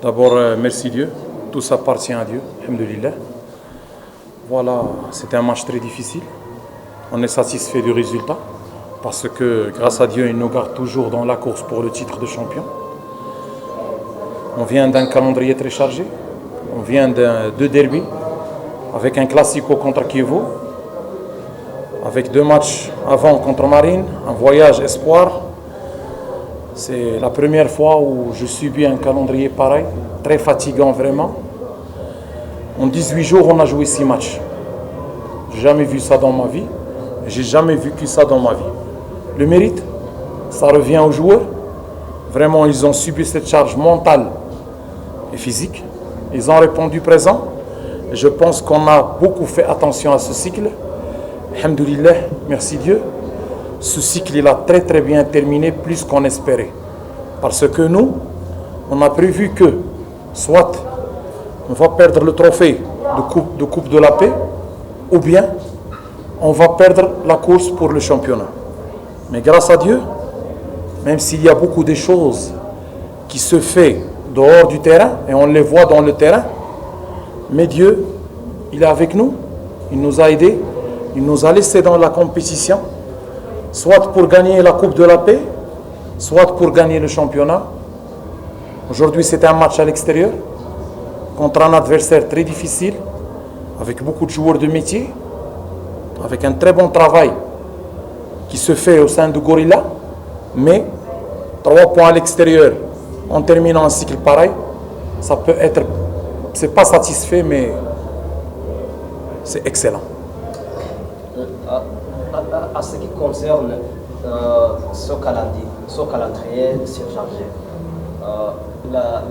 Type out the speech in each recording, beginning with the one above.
D'abord, merci Dieu. Tout s'appartient à Dieu. Alhamdulillah. Voilà, c'était un match très difficile. On est satisfait du résultat parce que grâce à Dieu, il nous garde toujours dans la course pour le titre de champion. On vient d'un calendrier très chargé. On vient de deux derbys avec un classico contre Kievo, avec deux matchs avant contre Marine, un voyage espoir. C'est la première fois où je subis un calendrier pareil, très fatigant vraiment. En 18 jours, on a joué 6 matchs. J'ai jamais vu ça dans ma vie. J'ai jamais vécu ça dans ma vie. Le mérite, ça revient aux joueurs. Vraiment, ils ont subi cette charge mentale et physique. Ils ont répondu présent. Je pense qu'on a beaucoup fait attention à ce cycle. Alhamdulillah, merci Dieu. Ce cycle, il a très très bien terminé, plus qu'on espérait. Parce que nous, on a prévu que, soit on va perdre le trophée de coupe de la paix, ou bien on va perdre la course pour le championnat. Mais grâce à Dieu, même s'il y a beaucoup de choses qui se font dehors du terrain, et on les voit dans le terrain, mais Dieu, il est avec nous, il nous a aidés, il nous a laissés dans la compétition, soit pour gagner la Coupe de la Paix, soit pour gagner le championnat. Aujourd'hui, c'était un match à l'extérieur, contre un adversaire très difficile, avec beaucoup de joueurs de métier, avec un très bon travail qui se fait au sein de Gorilla, mais 3 points à l'extérieur, en terminant un cycle pareil, ça peut être, c'est pas satisfait, mais c'est excellent. À ce qui concerne ce calendrier surchargé,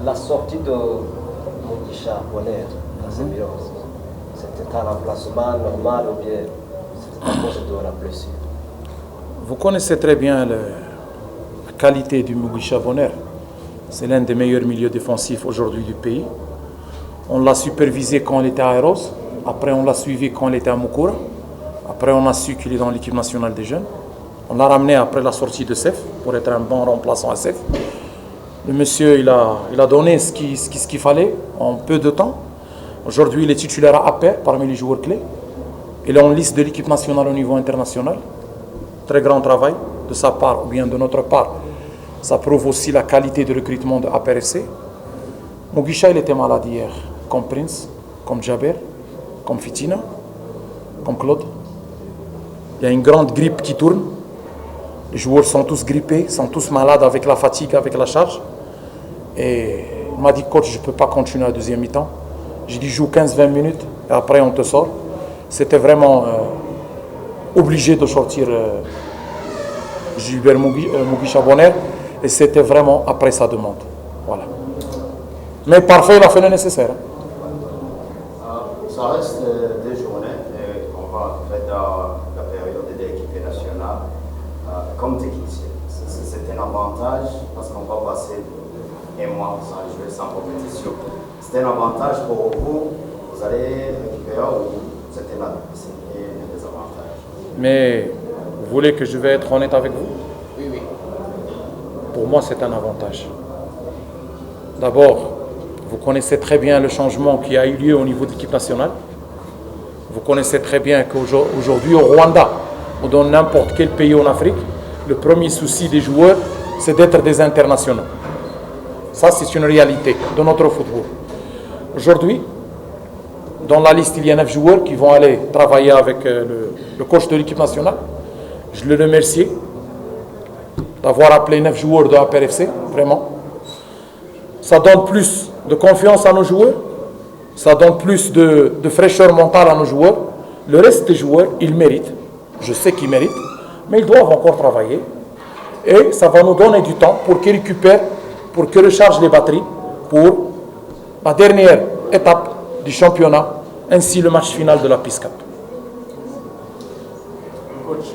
la sortie de Mugisha Bonheur à Symbiose, c'était un remplacement normal ou bien c'était à cause de la blessure? Vous connaissez très bien la qualité du Mugisha Bonheur. C'est l'un des meilleurs milieux défensifs aujourd'hui du pays. On l'a supervisé quand il était à Eros. Après, on l'a suivi quand il était à Mukura. Après, on a su qu'il est dans l'équipe nationale des jeunes. On l'a ramené après la sortie de Sef pour être un bon remplaçant à Sef. Le monsieur, il a donné ce qu'il fallait en peu de temps. Aujourd'hui, il est titulaire à APR parmi les joueurs clés. Il est en liste de l'équipe nationale au niveau international. Très grand travail de sa part ou bien de notre part. Ça prouve aussi la qualité de recrutement de APRFC. Mugisha, il était malade hier, comme Prince, comme Jaber, comme Fitina, comme Claude. Il y a une grande grippe qui tourne. Les joueurs sont tous grippés, sont tous malades avec la fatigue, avec la charge. Et il m'a dit, coach, je ne peux pas continuer à deuxième mi-temps. J'ai dit, joue 15-20 minutes et après on te sort. C'était vraiment obligé de sortir Gilbert Mugisha Bonheur. Et c'était vraiment après sa demande. Voilà. Mais parfois, il a fait le nécessaire. Ça reste des journées et on va être dans la période de l'équipe nationale comme technicien. C'est un avantage parce qu'on va passer un mois sans jouer, sans compétition. C'est un avantage pour vous. Vous allez récupérer ou c'est un désavantage? Mais vous voulez que je vais être honnête avec vous? Oui. Pour moi, c'est un avantage. D'abord, vous connaissez très bien le changement qui a eu lieu au niveau de l'équipe nationale. Vous connaissez très bien qu'aujourd'hui, au Rwanda, ou dans n'importe quel pays en Afrique, le premier souci des joueurs, c'est d'être des internationaux. Ça, c'est une réalité de notre football. Aujourd'hui, dans la liste, il y a 9 joueurs qui vont aller travailler avec le coach de l'équipe nationale. Je le remercie d'avoir appelé 9 joueurs de APRFC, vraiment. Ça donne plus de confiance à nos joueurs, ça donne plus de fraîcheur mentale à nos joueurs. Le reste des joueurs, ils méritent, je sais qu'ils méritent, mais ils doivent encore travailler. Et ça va nous donner du temps pour qu'ils récupèrent, pour qu'ils rechargent les batteries pour la dernière étape du championnat, ainsi le match final de la Peace Cup. Coach,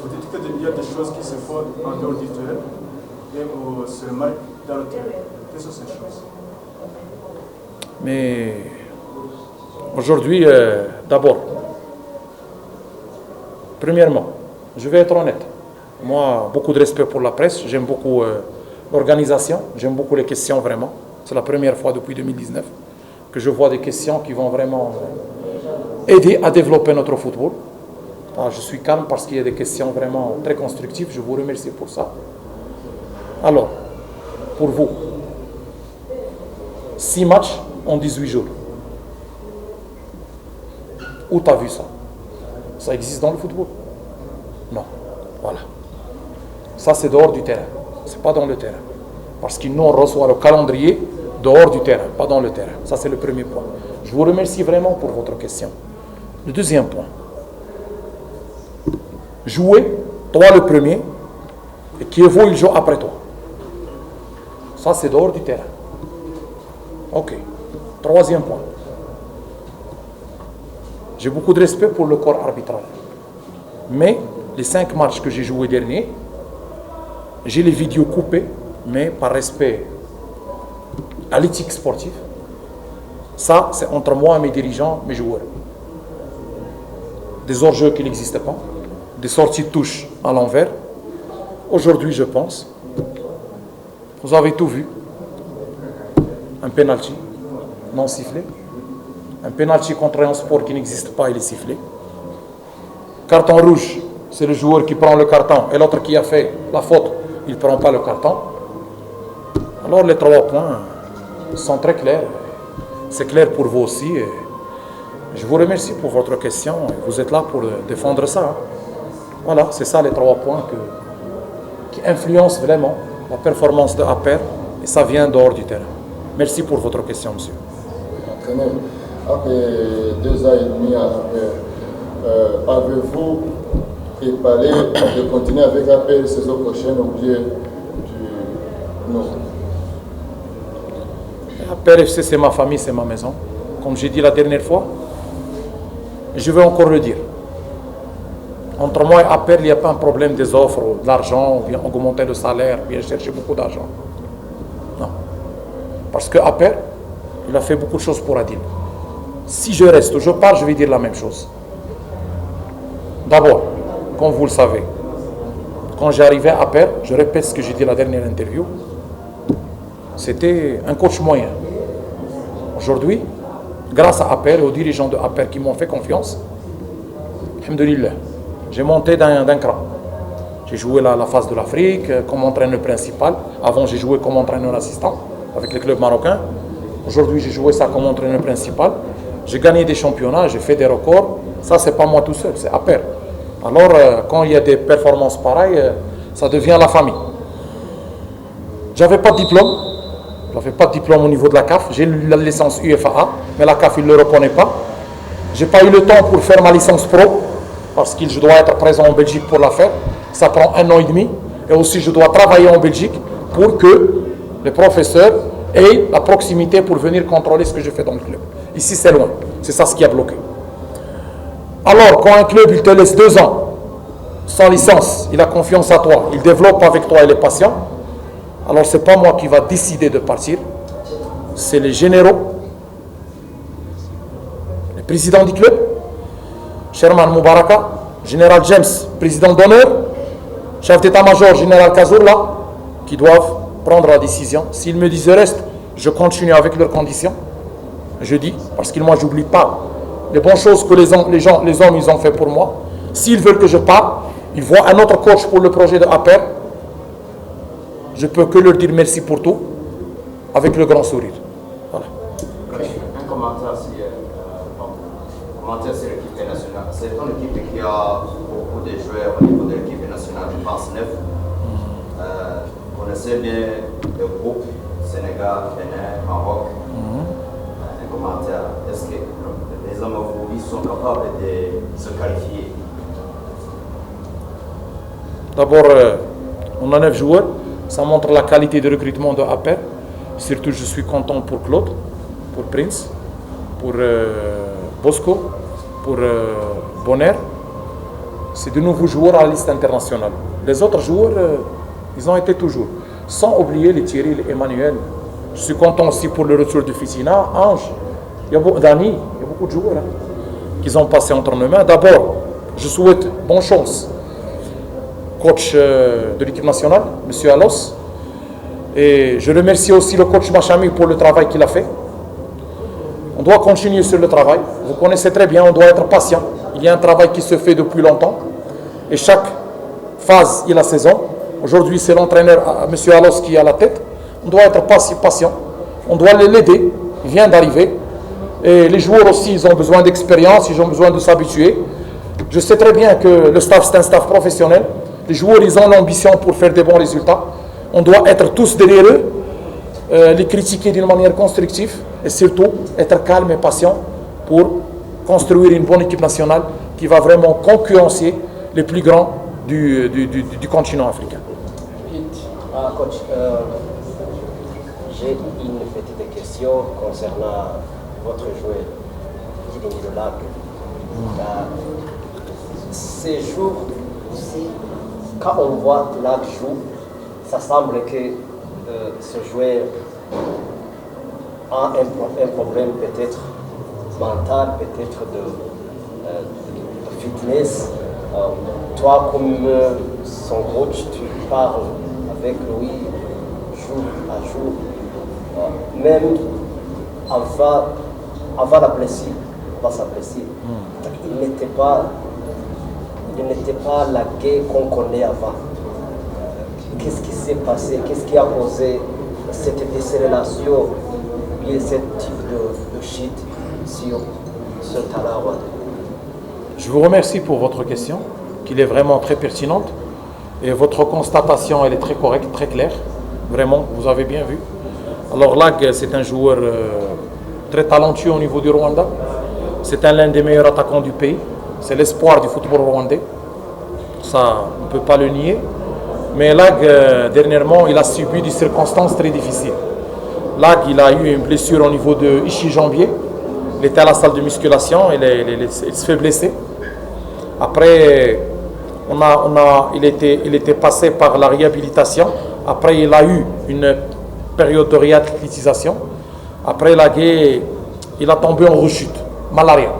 vous dites qu'il y a des choses qui se font en dehors du terrain et où se remarque dans le terrain. Quelles sont ces choses? Mais aujourd'hui, d'abord, premièrement, je vais être honnête. Moi, beaucoup de respect pour la presse, j'aime beaucoup l'organisation, j'aime beaucoup les questions vraiment. C'est la première fois depuis 2019 que je vois des questions qui vont vraiment aider à développer notre football. Alors, je suis calme parce qu'il y a des questions vraiment très constructives. Je vous remercie pour ça. Alors, pour vous, 6 matchs en 18 jours. Où tu as vu ça? Ça existe dans le football? Non. Voilà. Ça, c'est dehors du terrain. C'est pas dans le terrain. Parce que nous, on reçoit le calendrier dehors du terrain, pas dans le terrain. Ça, c'est le premier point. Je vous remercie vraiment pour votre question. Le deuxième point. Jouer, toi le premier, et Kievo, il joue après toi. Ça, c'est dehors du terrain. Ok. Troisième point. J'ai beaucoup de respect pour le corps arbitral. Mais les 5 matchs que j'ai joués derniers, j'ai les vidéos coupées, mais par respect à l'éthique sportive. Ça, c'est entre moi et mes dirigeants, mes joueurs. Des hors-jeux qui n'existent pas, des sorties de touche à l'envers. Aujourd'hui, je pense, vous avez tout vu. Un penalty non sifflé. Un penalty contre un sport qui n'existe pas, il est sifflé. Carton rouge, c'est le joueur qui prend le carton et l'autre qui a fait la faute, il ne prend pas le carton. Alors les 3 points sont très clairs. C'est clair pour vous aussi. Et je vous remercie pour votre question. Vous êtes là pour défendre ça. Voilà, c'est ça les 3 points qui influencent vraiment la performance de APR. Et ça vient dehors du terrain. Merci pour votre question, monsieur. Entraîneur, après 2 ans et demi à APR, avez-vous préparé de continuer avec APR la saison prochaine ou bien non? APR FC, c'est ma famille, c'est ma maison. Comme j'ai dit la dernière fois, je vais encore le dire. Entre moi et APR, il n'y a pas un problème des offres, de l'argent, bien augmenter le salaire, bien chercher beaucoup d'argent. Non. Parce que APR, il a fait beaucoup de choses pour Adil. Si je reste ou je pars, je vais dire la même chose. D'abord, comme vous le savez, quand j'arrivais à APR, je répète ce que j'ai dit la dernière interview, c'était un coach moyen. Aujourd'hui, grâce à APR et aux dirigeants de APR qui m'ont fait confiance, alhamdoulilah, j'ai monté d'un cran. J'ai joué la phase de l'Afrique comme entraîneur principal. Avant, j'ai joué comme entraîneur assistant avec les clubs marocains. Aujourd'hui, j'ai joué ça comme entraîneur principal. J'ai gagné des championnats, j'ai fait des records. Ça, c'est pas moi tout seul, c'est APR. Alors, quand il y a des performances pareilles, ça devient la famille. J'avais pas de diplôme. J'avais pas de diplôme au niveau de la CAF. J'ai la licence UFAA, mais la CAF, il ne le reconnaît pas. J'ai pas eu le temps pour faire ma licence pro, parce que je dois être présent en Belgique pour la faire. Ça prend 1 an et demi. Et aussi, je dois travailler en Belgique pour que les professeurs aient la proximité pour venir contrôler ce que je fais dans le club. Ici, c'est loin. C'est ça ce qui a bloqué. Alors, quand un club, il te laisse 2 ans sans licence, il a confiance à toi, il développe avec toi, il est patient, alors ce n'est pas moi qui va décider de partir, c'est les généraux, le président du club, Sherman Moubaraka, général James, président d'honneur, chef d'état-major, général Kazourla, qui doivent prendre la décision. S'ils me disent reste, je continue avec leurs conditions. Je dis, parce que moi, je n'oublie pas les bonnes choses que les hommes, ils ont fait pour moi. S'ils veulent que je parte, ils voient un autre coach pour le projet de APR. Je peux que leur dire merci pour tout, avec le grand sourire. Voilà. Un commentaire sur l'équipe nationale. C'est une équipe qui a beaucoup de joueurs au niveau de l'équipe nationale, je pense 9. Vous connaissez bien le groupe Sénégal, Bénin, Maroc. Un commentaire. Est-ce que les hommes sont capables de se qualifier? D'abord, on a 9 joueurs. Ça montre la qualité de recrutement de APR. Surtout, je suis content pour Claude, pour Prince, pour Bosco, pour Bonner. C'est de nouveaux joueurs à la liste internationale. Les autres joueurs, ils ont été toujours. Sans oublier les Thierry, les Emmanuel. Je suis content aussi pour le retour de Fissina, Ange, Dani. Il y a beaucoup de joueurs qui ont passé entre nos mains. D'abord, je souhaite bonne chance coach de l'équipe nationale, M. Alos, Et je remercie aussi le coach Machami pour le travail qu'il a fait. On doit continuer sur le travail. Vous connaissez très bien, on doit être patient. Il y a un travail qui se fait depuis longtemps. Et chaque phase, il a saison. Aujourd'hui, c'est l'entraîneur, M. Alos, qui est à la tête. On doit être patient. On doit l'aider. Il vient d'arriver. Et les joueurs aussi, ils ont besoin d'expérience, ils ont besoin de s'habituer. Je sais très bien que le staff, c'est un staff professionnel. Les joueurs, ils ont l'ambition pour faire des bons résultats. On doit être tous derrière eux, les critiquer d'une manière constructive et surtout être calme et patient pour construire une bonne équipe nationale qui va vraiment concurrencer les plus grands du continent africain. Coach, j'ai une petite question concernant votre joueur, Kidini de Lac. Ces jours, quand on voit Lac jouer, ça semble que ce joueur a un problème peut-être mental, peut-être de fitness. Toi, comme son coach, tu parles avec lui jour à jour, même avant la blessure, il n'était pas la guerre qu'on connaît avant. Qu'est-ce qui s'est passé? Qu'est-ce qui a causé cette décélération, bien ce type de chute sur ce talent? Je vous remercie pour votre question, qui est vraiment très pertinente. Et votre constatation, elle est très correcte, très claire. Vraiment, vous avez bien vu. Alors Lag, c'est un joueur très talentueux au niveau du Rwanda. C'est l'un des meilleurs attaquants du pays. C'est l'espoir du football rwandais. Ça, on ne peut pas le nier. Mais Lag, dernièrement, il a subi des circonstances très difficiles. Lag, il a eu une blessure au niveau de ischio-jambier. Il était à la salle de musculation, il se fait blesser. Après, il était passé par la réhabilitation. Après, il a eu une période de réathlétisation. Après, il a tombé en rechute, malaria.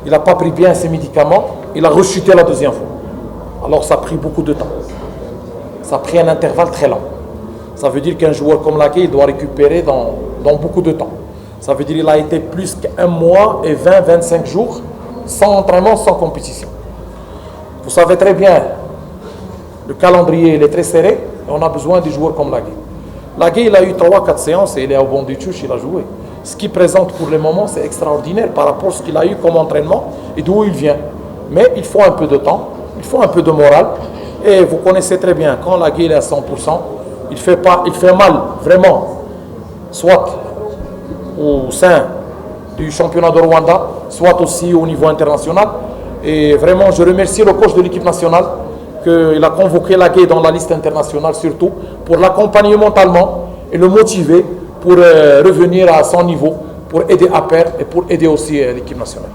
Il n'a pas pris bien ses médicaments. Il a rechuté la deuxième fois. Alors, ça a pris beaucoup de temps. Ça a pris un intervalle très long. Ça veut dire qu'un joueur comme Lagué, il doit récupérer dans beaucoup de temps. Ça veut dire qu'il a été plus qu'un mois et 20-25 jours sans entraînement, sans compétition. Vous savez très bien, le calendrier il est très serré et on a besoin de joueurs comme Lagué. Lagué, il a eu 3-4 séances et il est au bon du touche, il a joué. Ce qu'il présente pour le moment, c'est extraordinaire par rapport à ce qu'il a eu comme entraînement et d'où il vient. Mais il faut un peu de temps, il faut un peu de morale. Et vous connaissez très bien, quand Lagué est à 100%, il fait mal, vraiment, soit au sein du championnat de Rwanda, soit aussi au niveau international. Et vraiment, je remercie le coach de l'équipe nationale qu'il a convoqué Lagué dans la liste internationale, surtout pour l'accompagner mentalement et le motiver pour revenir à son niveau, pour aider APR et pour aider aussi l'équipe nationale.